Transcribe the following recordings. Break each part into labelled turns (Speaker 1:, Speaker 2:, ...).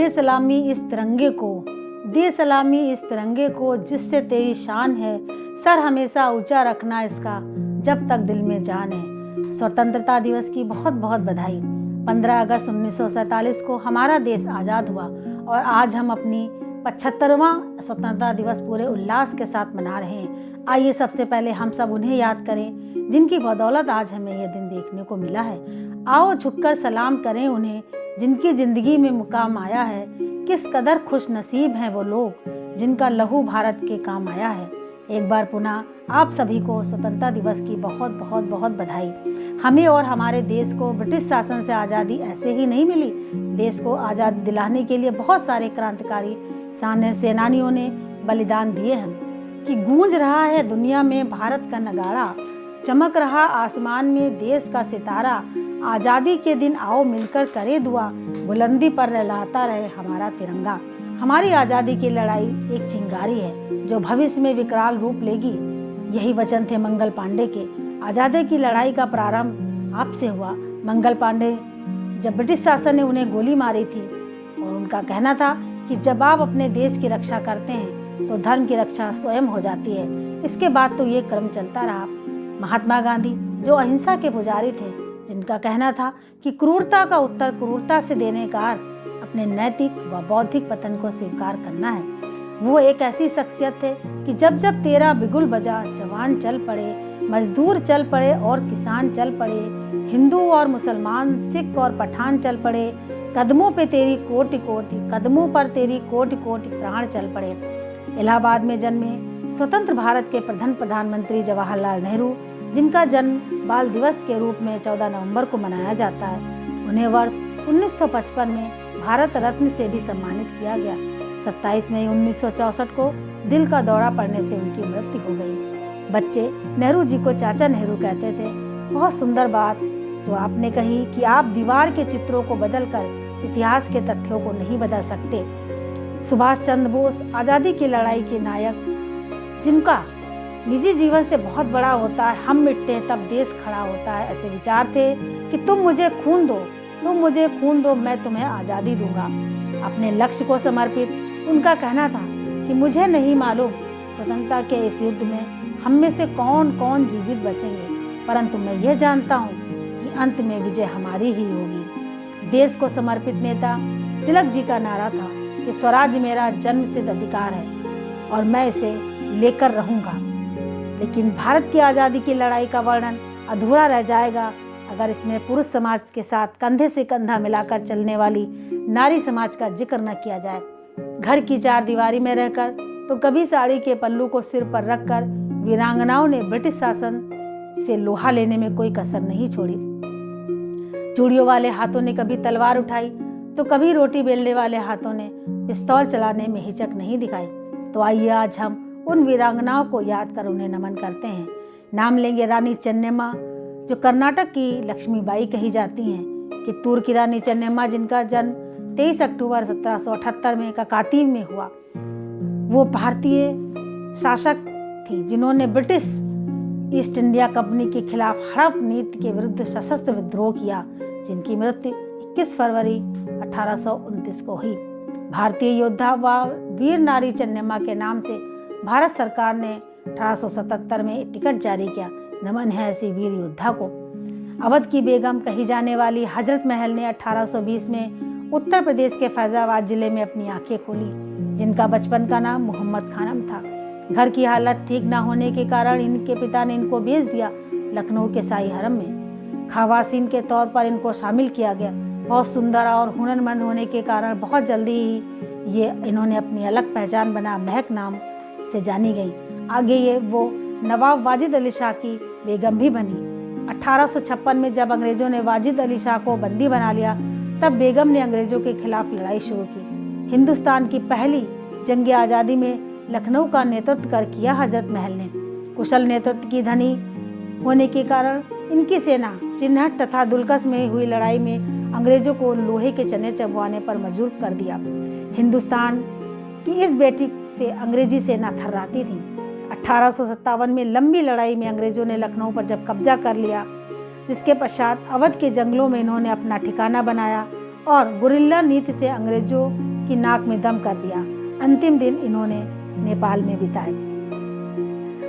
Speaker 1: दे सलामी इस तिरंगे को, दे सलामी इस तिरंगे को जिससे तेरी शान है, सर हमेशा ऊंचा रखना इसका जब तक दिल में जान है। स्वतंत्रता दिवस की बहुत बहुत बधाई। 15 अगस्त 1947 को हमारा देश आज़ाद हुआ और आज हम अपनी 75वां स्वतंत्रता दिवस पूरे उल्लास के साथ मना रहे हैं। आइए सबसे पहले हम सब उन्हें याद करें जिनकी बदौलत आज हमें यह दिन देखने को मिला है। आओ झुककर सलाम करें उन्हें जिनकी ज़िंदगी में मुकाम आया है। किस कदर खुश नसीब हैं वो लोग जिनका लहू भारत के काम आया है। एक बार पुनः आप सभी को स्वतंत्रता दिवस की बहुत बहुत बहुत बधाई। हमें और हमारे देश को ब्रिटिश शासन से आज़ादी ऐसे ही नहीं मिली। देश को आज़ादी दिलाने के लिए बहुत सारे क्रांतिकारी सेनानियों ने बलिदान दिए हैं कि गूंज रहा है दुनिया में भारत का नगाड़ा, चमक रहा आसमान में देश का सितारा। आज़ादी के दिन आओ मिलकर करे दुआ, बुलंदी पर लहराता रहे हमारा तिरंगा। हमारी आज़ादी की लड़ाई एक चिंगारी है जो भविष्य में विकराल रूप लेगी। यही वचन थे मंगल पांडे के। आज़ादी की लड़ाई का प्रारंभ आपसे हुआ। मंगल पांडे जब ब्रिटिश शासन ने उन्हें गोली मारी थी और उनका कहना था कि जब आप अपने देश की रक्षा करते हैं तो धर्म की रक्षा स्वयं हो जाती है। इसके बाद तो ये क्रम चलता रहा। महात्मा गांधी जो अहिंसा के पुजारी थे, जिनका कहना था कि क्रूरता का उत्तर क्रूरता से देने का अर्थ अपने नैतिक व बौद्धिक पतन को स्वीकार करना है। वो एक ऐसी शख्सियत थे कि जब जब तेरा बिगुल बजा, जवान चल पड़े, मजदूर चल पड़े और किसान चल पड़े, हिंदू और मुसलमान, सिख और पठान चल पड़े, कदमों पे तेरी कोटि कोटि, कदमों पर तेरी कोटि कोटि प्राण चल पड़े। इलाहाबाद में जन्मे स्वतंत्र भारत के प्रथम प्रधानमंत्री जवाहरलाल नेहरू, जिनका जन्म बाल दिवस के रूप में 14 नवंबर को मनाया जाता है, उन्हें वर्ष 1955 में भारत रत्न से भी सम्मानित किया गया। 27 मई 1964 को दिल का दौरा पड़ने से उनकी मृत्यु हो गई। बच्चे नेहरू जी को चाचा नेहरू कहते थे। बहुत सुंदर बात जो आपने कही कि आप दीवार के चित्रों को बदलकर इतिहास के तथ्यों को नहीं बदल सकते। सुभाष चंद्र बोस आज़ादी की लड़ाई के नायक, जिनका निजी जीवन से बहुत बड़ा होता है, हम मिटते हैं तब देश खड़ा होता है, ऐसे विचार थे कि तुम मुझे खून दो, तुम मुझे खून दो, मैं तुम्हें आज़ादी दूंगा। अपने लक्ष्य को समर्पित उनका कहना था कि मुझे नहीं मालूम स्वतंत्रता के इस युद्ध में हम में से कौन कौन जीवित बचेंगे, परंतु मैं यह जानता हूँ कि अंत में विजय हमारी ही होगी। देश को समर्पित नेता तिलक जी का नारा था कि स्वराज मेरा जन्मसिद्ध अधिकार है और मैं इसे लेकर रहूँगा। लेकिन भारत की आज़ादी की लड़ाई का वर्णन अधूरा रह जाएगा अगर इसमें पुरुष समाज के साथ कंधे से कंधा मिलाकर चलने वाली नारी समाज का जिक्र न किया जाए। घर की चार दीवारी में रहकर तो कभी साड़ी के पल्लू को सिर पर रखकर वीरांगनाओं ने ब्रिटिश शासन से लोहा लेने में कोई कसर नहीं छोड़ी। चूड़ियों वाले हाथों ने कभी तलवार उठाई तो कभी रोटी बेलने वाले हाथों ने पिस्तौल चलाने में हिचक नहीं दिखाई। तो आइए आज हम उन वीरांगनाओं को याद कर उन्हें नमन करते हैं। नाम लेंगे रानी चन्नेम्मा, जो कर्नाटक की लक्ष्मीबाई कही जाती हैं। कित्तूर की रानी चन्नेम्मा, जिनका जन्म 23 अक्टूबर 1778 में काकातीव में हुआ। वो भारतीय शासक थी जिन्होंने ब्रिटिश ईस्ट इंडिया कंपनी के खिलाफ हड़प नीति के विरुद्ध सशस्त्र विद्रोह किया, जिनकी मृत्यु 21 फरवरी 1829 को हुई। भारतीय योद्धा व वीर नारी चन्नेम्मा के नाम से भारत सरकार ने 1877 में एक टिकट जारी किया। नमन है ऐसी वीर योद्धा को। अवध की बेगम कही जाने वाली हजरत महल ने 1820 में उत्तर प्रदेश के फैजाबाद जिले में अपनी आंखें खोली, जिनका बचपन का नाम मोहम्मद खानम था। घर की हालत ठीक न होने के कारण इनके पिता ने इनको भेज दिया लखनऊ के शाही हरम में। खवासीन के तौर पर इनको शामिल किया गया। बहुत सुंदर और हुनरमंद होने के कारण बहुत जल्दी ही इन्होंने अपनी अलग पहचान बना महक नाम से जानी गई। आगे वो नवाब वाजिद अली शाह की बेगम भी बनी। 1856 में जब अंग्रेजों ने वाजिद अली शाह को बंदी बना लिया, तब बेगम ने अंग्रेजों के खिलाफ लड़ाई शुरू की। हिंदुस्तान की पहली जंग आज़ादी में लखनऊ का नेतृत्व कर किया हजरत महल ने। कुशल नेतृत्व की धनी होने के कारण इनकी सेना चिन्हट तथा दुलकस में हुई लड़ाई में अंग्रेजों को लोहे के चने चबवाने पर मजबूर कर दिया। हिंदुस्तान की इस बेटी से अंग्रेजी सेना थर्राती थी। 1857 में लंबी लड़ाई में अंग्रेजों ने लखनऊ पर जब कब्जा कर लिया, जिसके पश्चात अवध के जंगलों में इन्होंने अपना ठिकाना बनाया और गुरिल्ला नीति से अंग्रेजों की नाक में दम कर दिया। अंतिम दिन इन्होंने नेपाल में बिताए।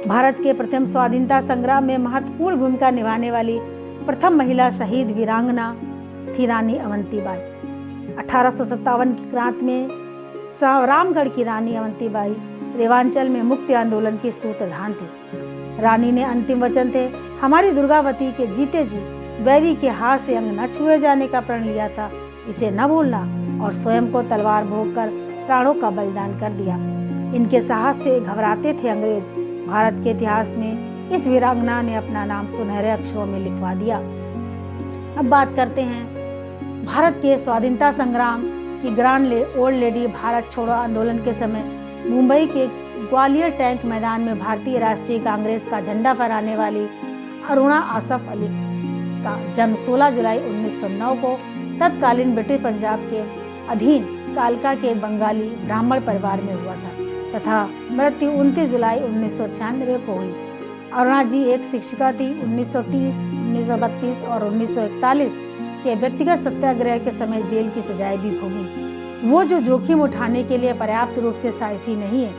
Speaker 1: भारत के प्रथम स्वाधीनता संग्राम में महत्वपूर्ण भूमिका निभाने वाली प्रथम महिला शहीद वीरांगना थी रानी अवंतीबाई। 1857 की क्रांति में रामगढ़ की रानी अवंतीबाई रेवांचल में मुक्ति आंदोलन की सूत्रधार थी। रानी ने अंतिम वचन थे हमारी दुर्गावती के जीते जी बैरी के हाथ से अंग न छुए जाने का प्रण लिया था, इसे न भूलना, और स्वयं को तलवार भोग कर प्राणों का बलिदान कर दिया। इनके साहस से घबराते थे अंग्रेज। भारत के इतिहास में इस वीरांगना ने अपना नाम सुनहरे अक्षरों में लिखवा दिया। अब बात करते हैं भारत के स्वाधीनता संग्राम की ग्रांड ओल्ड लेडी। भारत छोड़ो आंदोलन के समय मुंबई के ग्वालियर टैंक मैदान में भारतीय राष्ट्रीय कांग्रेस का झंडा फहराने वाली अरुणा आसफ अली का जन्म 16 जुलाई 1909 को तत्कालीन ब्रिटिश पंजाब के अधीन कालका के एक बंगाली ब्राह्मण परिवार में हुआ था तथा मृत्यु 29 जुलाई 1996 को हुई। अरुणा जी एक शिक्षिका थी। 1930, 1932 और 1941 के व्यक्तिगत सत्याग्रह के समय जेल की सजाएं भी भोगी। वो जो जोखिम उठाने के लिए पर्याप्त रूप से साहसी नहीं है,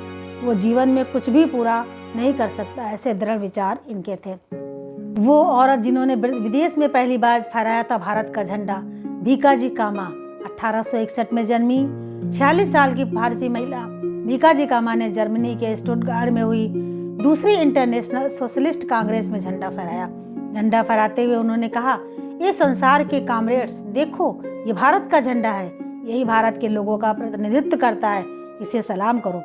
Speaker 1: वो जीवन में कुछ भी पूरा नहीं कर सकता, ऐसे दृढ़ विचार इनके थे। वो औरत जिन्होंने विदेश में पहली बार फहराया था भारत का झंडा, भीकाजी कामा 1861 में जन्मी 46 साल की फारसी महिला भीकाजी कामा ने जर्मनी के स्टुटगार्ट में हुई दूसरी इंटरनेशनल सोशलिस्ट कांग्रेस में झंडा फहराया। झंडा फहराते हुए उन्होंने कहा, ये संसार के कामरेड्स, देखो ये भारत का झंडा है, यही भारत के लोगों का प्रतिनिधित्व करता है, इसे सलाम करो।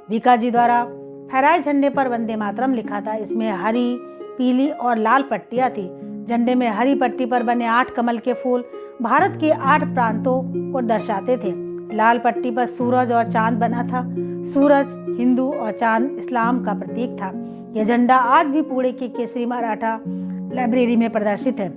Speaker 1: भीकाजी द्वारा फहराए झंडे पर वंदे मातरम लिखा था। इसमें हरी, पीली और लाल पट्टियां थी। झंडे में हरी पट्टी पर बने 8 कमल के फूल भारत के 8 प्रांतों को दर्शाते थे। लाल पट्टी पर सूरज और चांद बना था। सूरज हिंदू और चांद इस्लाम का प्रतीक था। यह झंडा आज भी पुणे के केसरी मराठा लाइब्रेरी में प्रदर्शित है।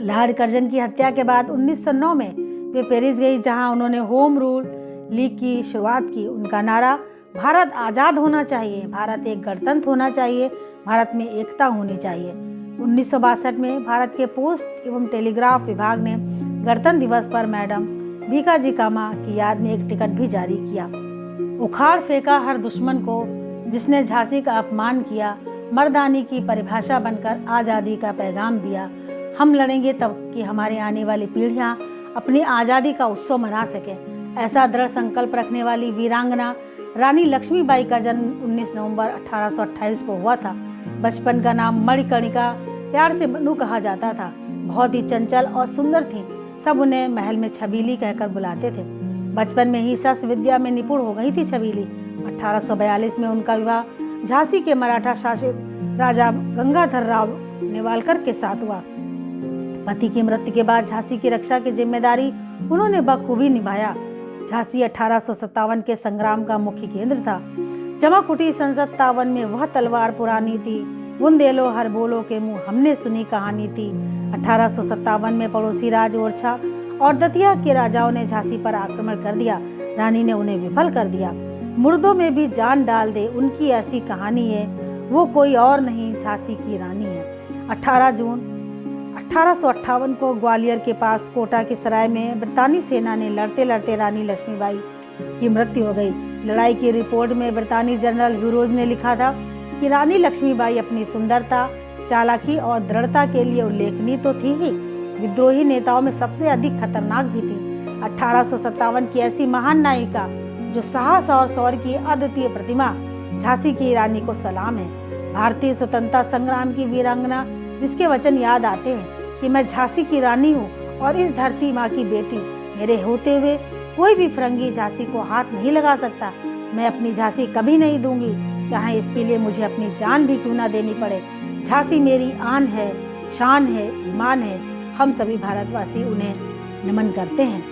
Speaker 1: लॉर्ड कर्जन की हत्या के बाद 1909 में वे पेरिस गई, जहां उन्होंने होम रूल लीग की शुरुआत की। उनका नारा भारत आज़ाद होना चाहिए, भारत एक गणतंत्र होना चाहिए, भारत में एकता होनी चाहिए। 1962 में भारत के पोस्ट एवं टेलीग्राफ विभाग ने गणतंत्र दिवस पर मैडम भीकाजी कामा की याद में एक टिकट भी जारी किया। उखाड़ फेंका हर दुश्मन को जिसने झांसी का अपमान किया, मर्दानी की परिभाषा बनकर आज़ादी का पैगाम दिया। हम लड़ेंगे तब कि हमारे आने वाली पीढ़ियां अपनी आज़ादी का उत्सव मना सकें। ऐसा दृढ़ संकल्प रखने वाली वीरांगना रानी लक्ष्मीबाई का जन्म 19 नवंबर 1828 को हुआ था। बचपन का नाम मणिकर्णिका प्यार से मनु कहा जाता था। बहुत ही चंचल और सुंदर थी। सब उन्हें महल में छबीली कहकर बुलाते थे। बचपन में ही शस्त्र विद्या में निपुण हो गई थी छबीली। 1842 में उनका विवाह झांसी के मराठा शासित राजा गंगाधर राव नेवालकर के साथ हुआ। पति की मृत्यु के बाद झांसी की रक्षा की जिम्मेदारी उन्होंने बखूबी निभाया। झांसी 1857 के संग्राम का मुख्य केंद्र था। चमक उठी सन 57 में वह तलवार पुरानी थी, बुंदेलो हर बोलो के मुंह हमने सुनी कहानी थी। 1857 में पड़ोसी राज ओरछा और दतिया के राजाओं ने झांसी पर आक्रमण कर दिया। रानी ने उन्हें विफल कर दिया। मुर्दों में भी जान डाल दे, उनकी ऐसी कहानी है, वो कोई और नहीं झांसी की रानी है। 18 जून 1858 को ग्वालियर के पास कोटा की सराय में ब्रितानी सेना ने लड़ते लड़ते रानी लक्ष्मीबाई की मृत्यु हो गई। लड़ाई की रिपोर्ट में ब्रितानी जनरल ह्यूरोज ने लिखा था कि रानी लक्ष्मीबाई अपनी सुंदरता, चालाकी और दृढ़ता के लिए उल्लेखनीय तो थी ही, विद्रोही नेताओं में सबसे अधिक खतरनाक भी थी। 1857 की ऐसी महान नायिका जो साहस और शौर्य की अद्वितीय प्रतिमा, झांसी की रानी को सलाम है। भारतीय स्वतंत्रता संग्राम की वीरांगना जिसके वचन याद आते हैं कि मैं झांसी की रानी हूँ और इस धरती माँ की बेटी, मेरे होते हुए कोई भी फिरंगी झांसी को हाथ नहीं लगा सकता। मैं अपनी झांसी कभी नहीं दूंगी, चाहे इसके लिए मुझे अपनी जान भी क्यों ना देनी पड़े। झांसी मेरी आन है, शान है, ईमान है। हम सभी भारतवासी उन्हें नमन करते हैं।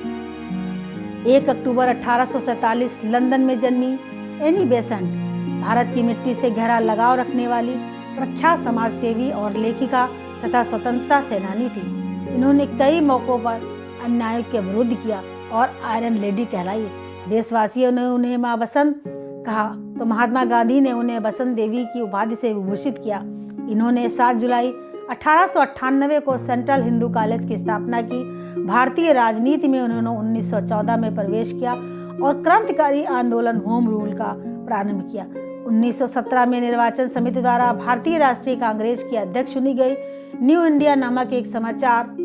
Speaker 1: 1 अक्टूबर 1847 लंदन में जन्मी एनी बेसेंट भारत की मिट्टी से गहरा लगाव रखने वाली प्रख्यात समाजसेवी और लेखिका तथा स्वतंत्रता सेनानी थी। इन्होंने कई मौक़ों पर अन्याय के विरुद्ध किया और आयरन लेडी कहलाई। देशवासियों ने उन्हें माँ बसंत कहा तो महात्मा गांधी ने उन्हें बसंत देवी की उपाधि से विभूषित किया। इन्होंने 7 जुलाई 1898 को सेंट्रल हिंदू कॉलेज की स्थापना की। भारतीय राजनीति में उन्होंने 1914 में प्रवेश किया और क्रांतिकारी आंदोलन होम रूल का प्रारंभ किया। 1917 में निर्वाचन समिति द्वारा भारतीय राष्ट्रीय कांग्रेस की अध्यक्ष चुनी गई। न्यू इंडिया नामक एक समाचार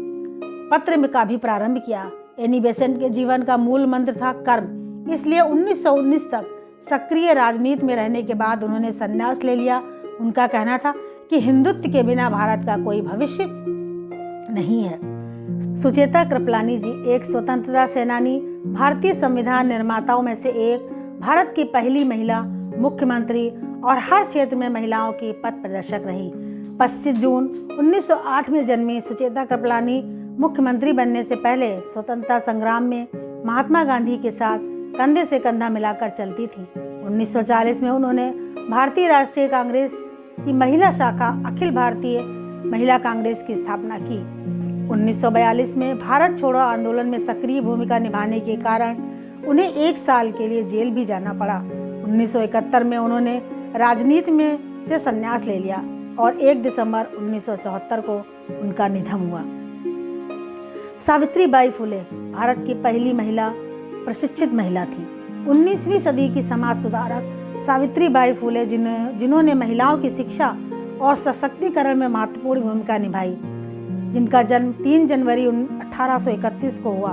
Speaker 1: पत्र में का भी प्रारंभ किया। एनी बेसेंट के जीवन का मूल मंत्र था कर्म, इसलिए 1919 तक सक्रिय राजनीति में रहने के बाद उन्होंने संन्यास ले लिया। उनका कहना था कि हिंदुत्व के बिना भारत का कोई भविष्य नहीं है। सुचेता कृपलानी जी एक स्वतंत्रता सेनानी, भारतीय संविधान निर्माताओं में से एक, भारत की पहली महिला मुख्यमंत्री और हर क्षेत्र में महिलाओं की पथ प्रदर्शक रही। 25 जून 1908 में जन्मी सुचेता कृपलानी मुख्यमंत्री बनने से पहले स्वतंत्रता संग्राम में महात्मा गांधी के साथ कंधे से कंधा मिलाकर चलती थी। 1940 में उन्होंने भारतीय राष्ट्रीय कांग्रेस की महिला शाखा अखिल भारतीय महिला कांग्रेस की स्थापना की। 1942 में भारत छोड़ो आंदोलन में सक्रिय भूमिका निभाने के कारण उन्हें 1 साल के लिए जेल भी जाना पड़ा। 1971 में उन्होंने राजनीति में से संन्यास ले लिया और 1 दिसंबर 1974 को उनका निधन हुआ। सावित्रीबाई फुले भारत की पहली महिला प्रशिक्षित महिला थी। 19वीं सदी की समाज सुधारक सावित्रीबाई फुले जिन्होंने महिलाओं की शिक्षा और सशक्तिकरण में महत्वपूर्ण भूमिका निभाई, जिनका जन्म 3 जनवरी 1831 को हुआ।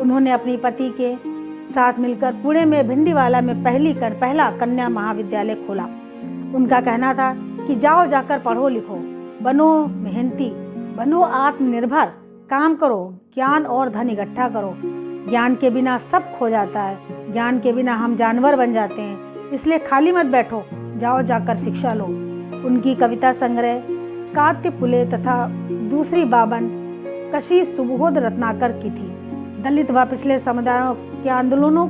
Speaker 1: उन्होंने अपने पति के साथ मिलकर पुणे में भिंडीवाला में पहला कन्या महाविद्यालय खोला। उनका कहना था कि जाओ जाकर पढ़ो लिखो, बनो मेहनती, बनो आत्मनिर्भर, काम करो, ज्ञान और धन इकट्ठा करो। ज्ञान के बिना सब खो जाता है, ज्ञान के बिना हम जानवर बन जाते हैं, इसलिए खाली मत बैठो, जाओ जाकर शिक्षा लो। उनकी कविता संग्रह कात्य फुले तथा दूसरी बाबन कशी सुबोध रत्नाकर की थी। दलित व पिछले समुदायों के आंदोलनों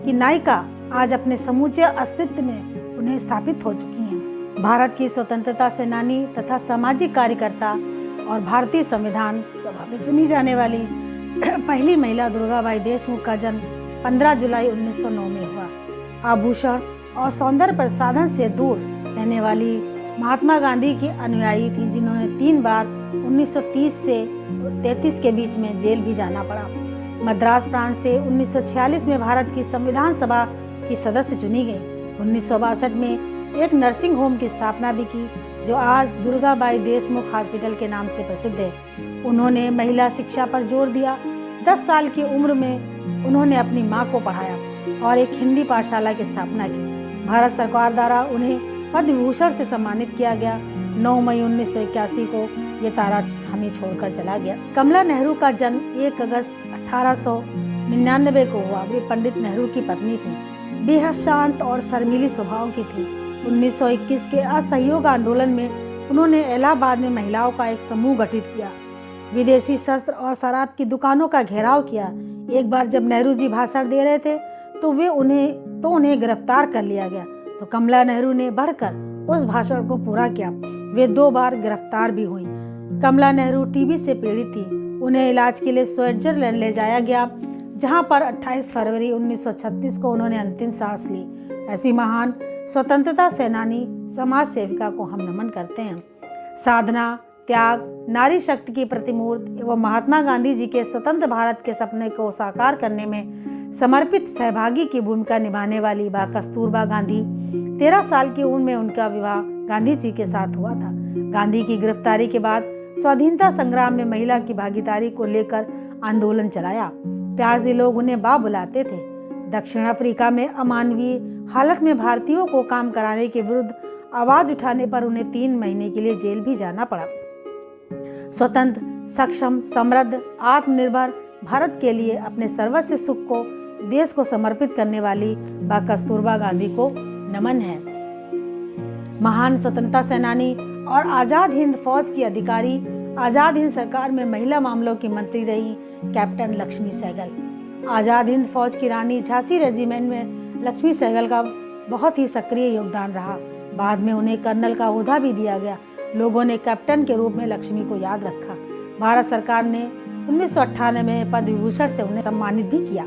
Speaker 1: की नायिका आज अपने समूचे अस्तित्व में उन्हें स्थापित हो चुकी हैं। भारत की स्वतंत्रता सेनानी तथा सामाजिक कार्यकर्ता और भारतीय संविधान सभा में चुनी जाने वाली पहली महिला दुर्गाबाई देशमुख का जन्म 15 जुलाई 1909 में हुआ। आभूषण और सौंदर्य प्रसाधन से दूर रहने वाली महात्मा गांधी की अनुयायी थी, जिन्होंने 3 बार 1930 से 33 के बीच में जेल भी जाना पड़ा। मद्रास प्रांत से 1946 में भारत की संविधान सभा की सदस्य चुनी गई। 1962 में एक नर्सिंग होम की स्थापना भी की, जो आज दुर्गाबाई देशमुख हॉस्पिटल के नाम से प्रसिद्ध है। उन्होंने महिला शिक्षा पर जोर दिया। 10 साल की उम्र में उन्होंने अपनी मां को पढ़ाया और एक हिंदी पाठशाला की स्थापना की। भारत सरकार द्वारा उन्हें पद्म विभूषण से सम्मानित किया गया। 9 मई 1981 को ये तारा हमें छोड़कर चला गया। कमला नेहरू का जन्म 1 अगस्त 1899 को हुआ। वे पंडित नेहरू की पत्नी थी। बेहद शांत और शर्मीली स्वभाव की थी। 1921 के असहयोग आंदोलन में उन्होंने इलाहाबाद में महिलाओं का एक समूह गठित किया। विदेशी शस्त्र और शराब की दुकानों का घेराव किया। एक बार जब नेहरू जी भाषण दे रहे थे तो उन्हें गिरफ्तार कर लिया गया, तो कमला नेहरू ने बढ़कर उस भाषण को पूरा किया। वे 2 बार गिरफ्तार भी हुई। कमला नेहरू टीबी से पीड़ित थी। उन्हें इलाज के लिए स्विट्जरलैंड ले जाया गया, जहां पर 28 फरवरी 1936 को उन्होंने अंतिम सांस ली। ऐसी महान स्वतंत्रता सेनानी समाज सेविका को हम नमन करते हैं। साधना, त्याग, नारी शक्ति की प्रतिमूर्ति एवं महात्मा गांधी जी के स्वतंत्र भारत के सपने को साकार करने में समर्पित सहभागी की भूमिका निभाने वाली बा कस्तूरबा गांधी। 13 साल की उम्र में उनका विवाह गांधी जी के साथ हुआ था। गांधी की गिरफ्तारी के बाद स्वाधीनता संग्राम में महिला की भागीदारी को लेकर आंदोलन चलाया। प्यार से लोग उन्हें बा बुलाते थे। दक्षिण अफ्रीका में अमानवीय हालत में भारतीयों को काम कराने के विरुद्ध आवाज उठाने पर उन्हें 3 महीने के लिए जेल भी जाना पड़ा। स्वतंत्र, सक्षम, समृद्ध, आत्मनिर्भर भारत के लिए अपने सर्वस्व सुख को देश को समर्पित करने वाली बा कस्तूरबा गांधी को नमन है। महान स्वतंत्रता सेनानी और आज़ाद हिंद फौज की अधिकारी, आज़ाद हिंद सरकार में महिला मामलों की मंत्री रही कैप्टन लक्ष्मी सहगल। आज़ाद हिंद फौज की रानी झांसी रेजिमेंट में लक्ष्मी सहगल का बहुत ही सक्रिय योगदान रहा। बाद में उन्हें कर्नल का ओहदा भी दिया गया। लोगों ने कैप्टन के रूप में लक्ष्मी को याद रखा। भारत सरकार ने 1998 में पद्म विभूषण से उन्हें सम्मानित भी किया।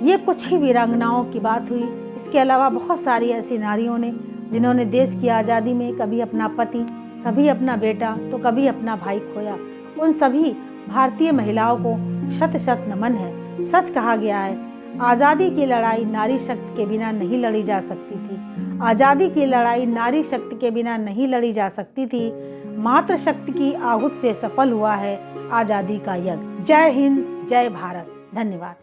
Speaker 1: ये कुछ ही वीरांगनाओं की बात हुई। इसके अलावा बहुत सारी ऐसी नारियों ने जिन्होंने देश की आज़ादी में कभी अपना पति, कभी अपना बेटा, तो कभी अपना भाई खोया। उन सभी भारतीय महिलाओं को शत शत नमन है। सच कहा गया है, आज़ादी की लड़ाई नारी शक्ति के बिना नहीं लड़ी जा सकती थी। आज़ादी की लड़ाई नारी शक्ति के बिना नहीं लड़ी जा सकती थी। मातृशक्ति की आहूत से सफल हुआ है आज़ादी का यज्ञ। जय हिंद, जय भारत। धन्यवाद।